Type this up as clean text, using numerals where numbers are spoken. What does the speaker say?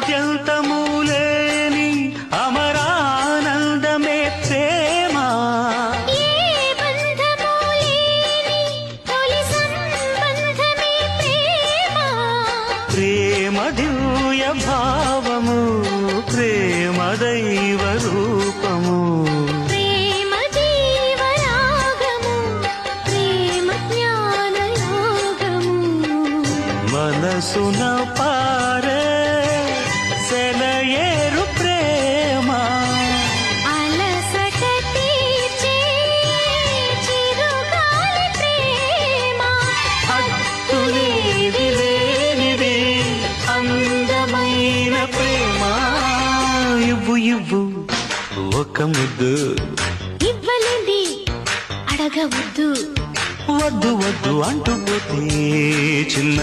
ఆద్యంతము లేని అమరానందమే ప్రేమ. ఏ బంధము లేని తొలి సంబంధమే ప్రేమ. ప్రేమ దివ్య భావము, ప్రేమ దైవ రూపము. ప్రేమ జీవరాగము, ప్రేమ జ్ఞాన యోగము. మనసున పారే సెలయేరు ప్రేమ. అలసట తీర్చే చిరుగాలి ప్రేమ. హద్దులేవి లేనిది అందమైన ప్రేమ. ఇవ్వు ఇవ్వు ఒక ముద్దు, ఇవ్వలేంది అడగవద్దు. వద్దు వద్దు అంటూ పోతే చిన్న